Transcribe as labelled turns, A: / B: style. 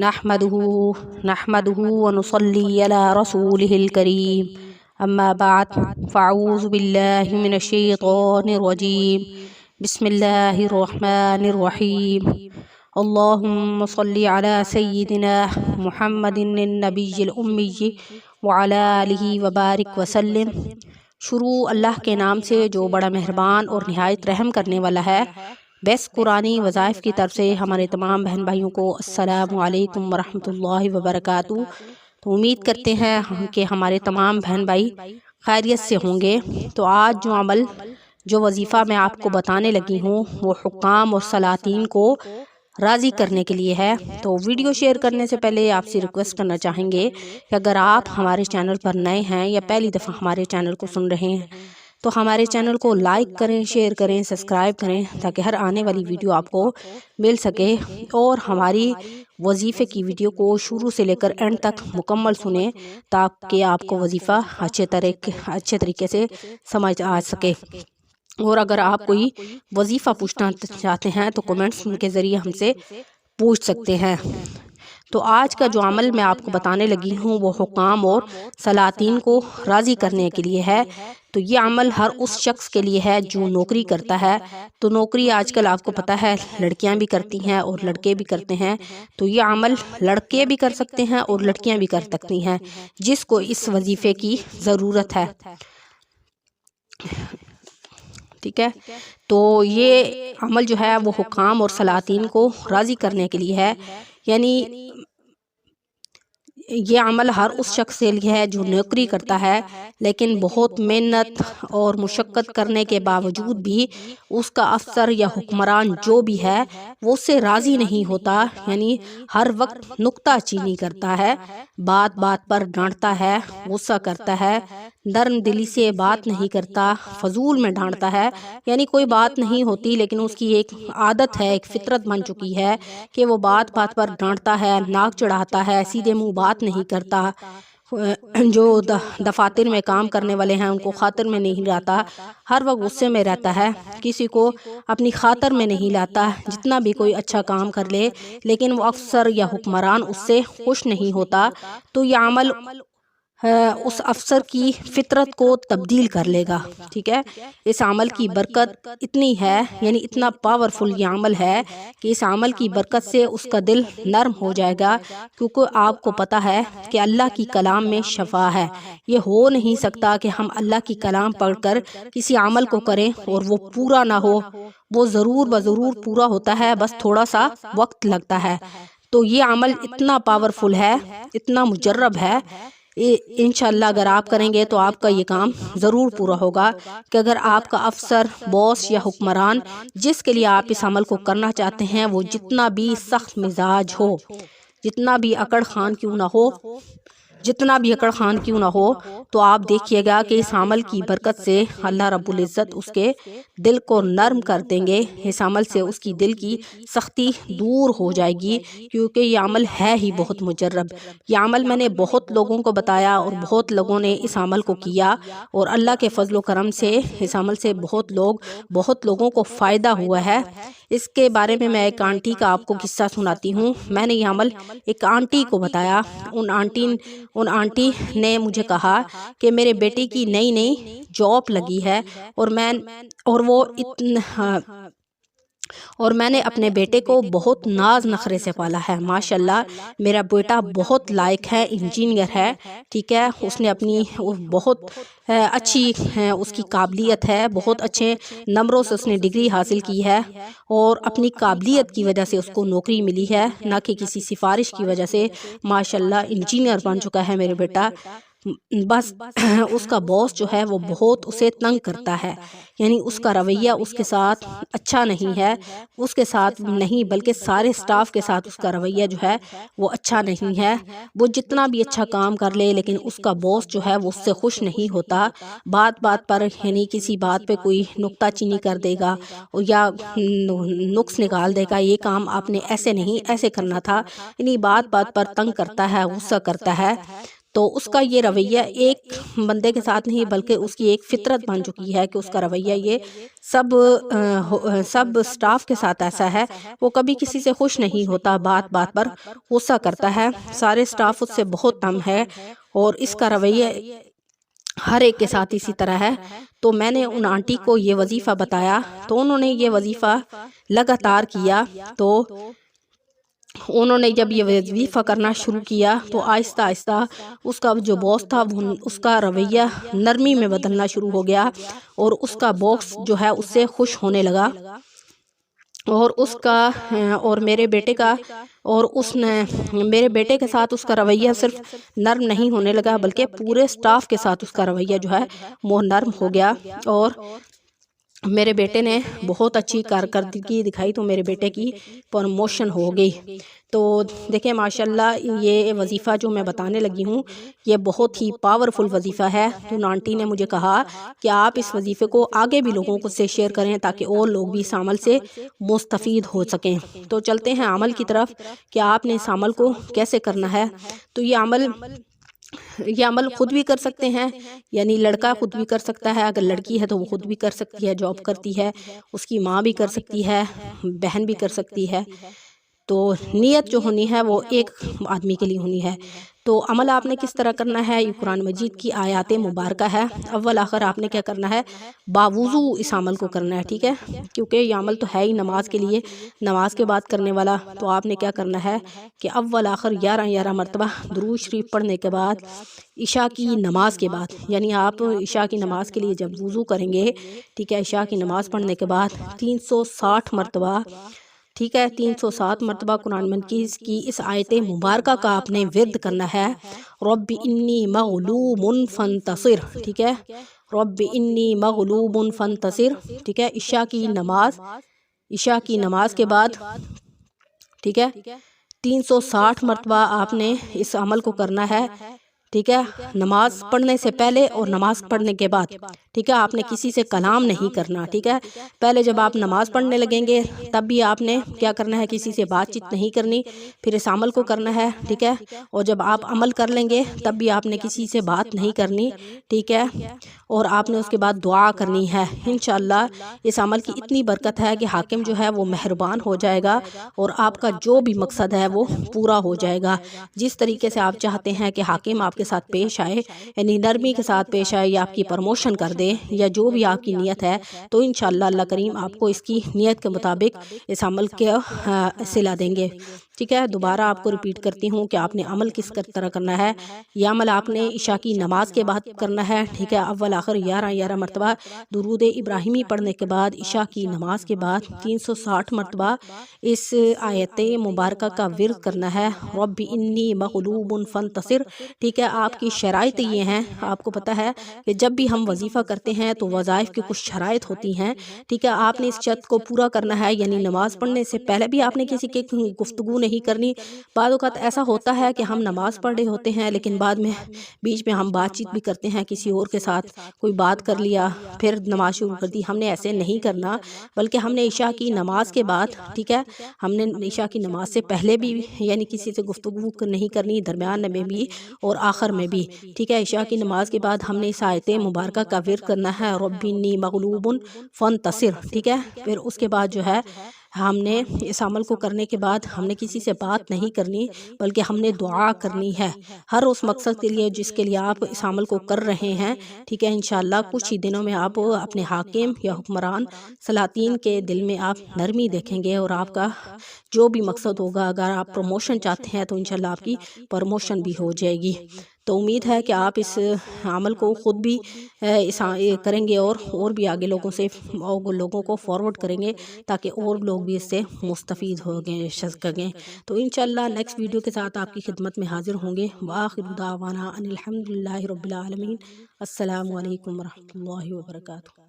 A: نحمده ونصلي على رسوله الكريم اما بعد فاعوذ بالله من الشيطان الرجيم بسم الله الرحمن الرحيم اللهم صل على سيدنا محمد النبي الأمي وعلى آله وبارك وسلم۔ شروع اللہ کے نام سے جو بڑا مہربان اور نہایت رحم کرنے والا ہے۔ بیس قرآنی وظائف کی طرف سے ہمارے تمام بہن بھائیوں کو السلام علیکم ورحمۃ اللہ وبرکاتہ۔ تو امید کرتے ہیں کہ ہمارے تمام بہن بھائی خیریت سے ہوں گے۔ تو آج جو وظیفہ میں آپ کو بتانے لگی ہوں وہ حکام اور سلاطین کو راضی کرنے کے لیے ہے۔ تو ویڈیو شیئر کرنے سے پہلے آپ سے ریکویسٹ کرنا چاہیں گے کہ اگر آپ ہمارے چینل پر نئے ہیں یا پہلی دفعہ ہمارے چینل کو سن رہے ہیں تو ہمارے چینل کو لائک کریں، شیئر کریں، سبسکرائب کریں تاکہ ہر آنے والی ویڈیو آپ کو مل سکے، اور ہماری وظیفے کی ویڈیو کو شروع سے لے کر اینڈ تک مکمل سنیں تاکہ آپ کو وظیفہ اچھے طریقے سے سمجھ آ سکے۔ اور اگر آپ کوئی وظیفہ پوچھنا چاہتے ہیں تو کمنٹس کے ذریعے ہم سے پوچھ سکتے ہیں۔ تو آج کا جو عمل میں آپ کو بتانے لگی ہوں وہ حکام اور سلاطین کو راضی کرنے کے لیے ہے۔ تو یہ عمل ہر اس شخص کے لیے ہے جو نوکری کرتا ہے۔ تو نوکری آج کل آپ کو پتہ ہے لڑکیاں بھی کرتی ہیں اور لڑکے بھی کرتے ہیں۔ تو یہ عمل لڑکے بھی کر سکتے ہیں اور لڑکیاں بھی کر سکتی ہیں جس کو اس وظیفے کی ضرورت ہے، ٹھیک ہے۔ تو یہ عمل جو ہے وہ حکام اور سلاطین کو راضی کرنے کے لیے ہے، یعنی یہ عمل ہر اس شخص کے لیے ہے جو نوکری کرتا ہے لیکن بہت محنت اور مشقت کرنے کے باوجود بھی اس کا افسر یا حکمران جو بھی ہے وہ اس سے راضی نہیں ہوتا، یعنی ہر وقت نکتہ چینی کرتا ہے، بات بات پر ڈانٹتا ہے، غصہ کرتا ہے، نرم دلی سے بات نہیں کرتا، فضول میں ڈانٹتا ہے، یعنی کوئی بات نہیں ہوتی لیکن اس کی ایک عادت ہے، ایک فطرت بن چکی ہے کہ وہ بات بات پر ڈانٹتا ہے، ناک چڑھاتا ہے، سیدھے منہ بات نہیں کرتا۔ جو دفاتر میں کام کرنے والے ہیں ان کو خاطر میں نہیں لاتا، ہر وقت غصے میں رہتا ہے، کسی کو اپنی خاطر میں نہیں لاتا، جتنا بھی کوئی اچھا کام کر لے لیکن وہ افسر یا حکمران اس سے خوش نہیں ہوتا۔ تو یہ عمل اس افسر کی فطرت کو تبدیل کر لے گا، ٹھیک ہے۔ اس عمل کی برکت اتنی ہے، یعنی اتنا پاورفل یہ عمل ہے کہ اس عمل کی برکت سے اس کا دل نرم ہو جائے گا، کیونکہ آپ کو پتہ ہے کہ اللہ کی کلام میں شفا ہے۔ یہ ہو نہیں سکتا کہ ہم اللہ کی کلام پڑھ کر کسی عمل کو کریں اور وہ پورا نہ ہو، وہ ضرور بضرور پورا ہوتا ہے، بس تھوڑا سا وقت لگتا ہے۔ تو یہ عمل اتنا پاورفل ہے، اتنا مجرب ہے، انشاءاللہ اگر آپ کریں گے تو آپ کا یہ کام ضرور پورا ہوگا کہ اگر آپ کا افسر، باس یا حکمران جس کے لیے آپ اس عمل کو کرنا چاہتے ہیں وہ جتنا بھی سخت مزاج ہو، جتنا بھی اکڑ خان کیوں نہ ہو، تو آپ دیکھیے گا کہ اس عمل کی برکت سے اللہ رب العزت اس کے دل کو نرم کر دیں گے۔ اس عمل سے اس کی دل کی سختی دور ہو جائے گی، کیونکہ یہ عمل ہے ہی بہت مجرب۔ یہ عمل میں نے بہت لوگوں کو بتایا اور بہت لوگوں نے اس عمل کو کیا، اور اللہ کے فضل و کرم سے اس عمل سے بہت لوگوں کو فائدہ ہوا ہے۔ اس کے بارے میں ایک آنٹی کا آپ کو قصہ سناتی ہوں۔ میں نے یہ عمل ایک آنٹی کو بتایا، ان آنٹی نے مجھے کہا کہ میرے بیٹے کی نئی جاب لگی ہے اور میں نے اپنے بیٹے کو بہت ناز نخرے سے پالا ہے۔ ماشاءاللہ میرا بیٹا بہت لائق ہے، انجینئر ہے، ٹھیک ہے۔ اس نے اپنی بہت اچھی اس کی قابلیت ہے، بہت اچھے نمبروں سے اس نے ڈگری حاصل کی ہے، اور اپنی قابلیت کی وجہ سے اس کو نوکری ملی ہے، نہ کہ کسی سفارش کی وجہ سے۔ ماشاءاللہ انجینئر بن چکا ہے میرے بیٹا۔ بس اس کا باس جو ہے وہ بہت اسے تنگ کرتا ہے، یعنی اس کا رویہ اس کے ساتھ اچھا نہیں ہے، اس کے ساتھ نہیں بلکہ سارے سٹاف کے ساتھ اس کا رویہ جو ہے وہ اچھا نہیں ہے۔ وہ جتنا بھی اچھا کام کر لے لیکن اس کا باس جو ہے وہ اس سے خوش نہیں ہوتا، بات بات پر یعنی کسی بات پہ کوئی نکتہ چینی کر دے گا یا نقص نکال دے گا، یہ کام آپ نے ایسے نہیں ایسے کرنا تھا، یعنی بات بات پر تنگ کرتا ہے، غصہ کرتا ہے۔ تو اس کا یہ رویہ ایک بندے کے ساتھ نہیں بلکہ اس کی ایک فطرت بن چکی ہے کہ اس کا رویہ یہ سب سٹاف کے ساتھ ایسا ہے، وہ کبھی کسی سے خوش نہیں ہوتا، بات بات پر غصہ کرتا ہے، سارے سٹاف اس سے بہت تنگ ہے اور اس کا رویہ ہر ایک کے ساتھ اسی طرح ہے۔ تو میں نے ان آنٹی کو یہ وظیفہ بتایا تو انہوں نے یہ وظیفہ لگاتار کیا، تو انہوں نے جب یہ وظیفہ کرنا شروع کیا تو آہستہ آہستہ اس کا جو باس تھا اس کا رویہ نرمی میں بدلنا شروع ہو گیا اور اس کا باس جو ہے اس سے خوش ہونے لگا، اور اس کا اور میرے بیٹے کا اور اس نے میرے بیٹے کے ساتھ اس کا رویہ صرف نرم نہیں ہونے لگا بلکہ پورے سٹاف کے ساتھ اس کا رویہ جو ہے وہ نرم ہو گیا، اور میرے بیٹے نے بہت اچھی کارکردگی دکھائی تو میرے بیٹے کی پروموشن ہو گئی۔ تو دیکھیں ماشاءاللہ یہ وظیفہ جو میں بتانے لگی ہوں یہ بہت ہی پاورفل وظیفہ ہے۔ تو آنٹی نے مجھے کہا کہ آپ اس وظیفے کو آگے بھی لوگوں کو سے شیئر کریں تاکہ اور لوگ بھی اس عمل سے مستفید ہو سکیں۔ تو چلتے ہیں عمل کی طرف کہ آپ نے اس عمل کو کیسے کرنا ہے۔ تو یہ عمل خود بھی کر سکتے ہیں، یعنی لڑکا خود بھی کر سکتا ہے، اگر لڑکی ہے تو وہ خود بھی کر سکتی ہے، جاب کرتی ہے، اس کی ماں بھی کر سکتی ہے، بہن بھی کر سکتی ہے۔ تو نیت جو ہونی ہے وہ ایک آدمی کے لیے ہونی ہے۔ تو عمل آپ نے کس طرح کرنا ہے، یہ قرآن مجید کی آیات مبارکہ ہے، اول آخر آپ نے کیا کرنا ہے، باوضو اس عمل کو کرنا ہے، ٹھیک ہے، کیونکہ یہ عمل تو ہے ہی نماز کے لیے، نماز کے بعد کرنے والا۔ تو آپ نے کیا کرنا ہے کہ اول آخر 11 مرتبہ درود شریف پڑھنے کے بعد عشاء کی نماز کے بعد، یعنی آپ عشاء کی نماز کے لیے جب وضو کریں گے، ٹھیک ہے، عشاء کی نماز پڑھنے کے بعد 360 مرتبہ، ٹھیک ہے، 307 مرتبہ قرآن مجید کی اس آیت مبارکہ کا آپ نے ورد کرنا ہے، رب انی مغلوب فانتصر، ٹھیک ہے، رب انی مغلوب فانتصر، ٹھیک ہے، عشاء کی نماز کے بعد، ٹھیک ہے، 360 مرتبہ آپ نے اس عمل کو کرنا ہے، ٹھیک ہے، نماز پڑھنے سے پہلے اور نماز پڑھنے کے بعد، ٹھیک ہے، آپ نے کسی سے کلام نہیں کرنا، ٹھیک ہے، پہلے جب آپ نماز پڑھنے لگیں گے تب بھی آپ نے کیا کرنا ہے، کسی سے بات چیت نہیں کرنی، پھر اس عمل کو کرنا ہے، ٹھیک ہے، اور جب آپ عمل کر لیں گے تب بھی آپ نے کسی سے بات نہیں کرنی، ٹھیک ہے، اور آپ نے اس کے بعد دعا کرنی ہے۔ انشاءاللہ اس عمل کی اتنی برکت ہے کہ حاکم جو ہے وہ مہربان ہو جائے گا اور آپ کا جو بھی مقصد ہے وہ پورا ہو جائے گا، جس طریقے سے آپ چاہتے ہیں کہ حاکم آپ کے ساتھ پیش آئے، یعنی نرمی کے ساتھ پیش آئے یا آپ کی پروموشن کر دے یا جو بھی آپ کی نیت ہے، تو انشاءاللہ اللہ کریم آپ کو اس کی نیت کے مطابق اس عمل کے صلہ دیں گے، ٹھیک ہے۔ دوبارہ آپ کو ریپیٹ کرتی ہوں کہ آپ نے عمل کس طرح کرنا ہے، یہ عمل آپ نے عشاء کی نماز کے بعد کرنا ہے، ٹھیک ہے، اول آخر 11 مرتبہ درود ابراہیمی پڑھنے کے بعد عشاء کی نماز کے بعد 360 مرتبہ اس آیت مبارکہ کا ورد کرنا ہے، رب انی مغلوب فانتصر، ٹھیک ہے۔ آپ کی شرائط یہ ہیں، آپ کو پتہ ہے کہ جب بھی ہم وظیفہ کرتے ہیں تو وظائف کی کچھ شرائط ہوتی ہیں، ٹھیک ہے، آپ نے اس شرط کو پورا کرنا ہے، یعنی نماز پڑھنے سے پہلے بھی آپ نے کسی کے گفتگو نہیں کرنی۔ بعض اوقات ایسا ہوتا ہے کہ ہم نماز پڑھ رہے ہوتے ہیں لیکن بعد میں بیچ میں ہم بات چیت بھی کرتے ہیں کسی اور کے ساتھ، کوئی بات کر لیا پھر نماز شروع کر دی، ہم نے ایسے نہیں کرنا، بلکہ ہم نے عشاء کی نماز کے بعد، ٹھیک ہے، ہم نے عشاء کی نماز سے پہلے بھی یعنی کسی سے گفتگو نہیں کرنی، درمیان میں بھی اور آخر میں بھی، ٹھیک ہے۔ عشاء کی نماز کے بعد ہم نے اس آیت مبارکہ کا ورد کرنا ہے، رب انی مغلوب فانتصر، ٹھیک ہے۔ پھر اس کے بعد جو ہے ہم نے اس عمل کو کرنے کے بعد ہم نے کسی سے بات نہیں کرنی بلکہ ہم نے دعا کرنی ہے ہر اس مقصد کے لیے جس کے لیے آپ اس عمل کو کر رہے ہیں، ٹھیک ہے۔ انشاءاللہ کچھ ہی دنوں میں آپ اپنے حاکم یا حکمران سلاطین کے دل میں آپ نرمی دیکھیں گے اور آپ کا جو بھی مقصد ہوگا، اگر آپ پروموشن چاہتے ہیں تو انشاءاللہ آپ کی پروموشن بھی ہو جائے گی۔ تو امید ہے کہ آپ اس عمل کو خود بھی کریں گے اور بھی آگے لوگوں کو فارورڈ کریں گے تاکہ اور لوگ بھی اس سے مستفید ہو سکیں۔ تو انشاءاللہ نیکسٹ ویڈیو کے ساتھ آپ کی خدمت میں حاضر ہوں گے۔ وآخر دعوانا ان الحمدللہ رب العالمین۔ السلام علیکم ورحمۃ اللہ وبرکاتہ۔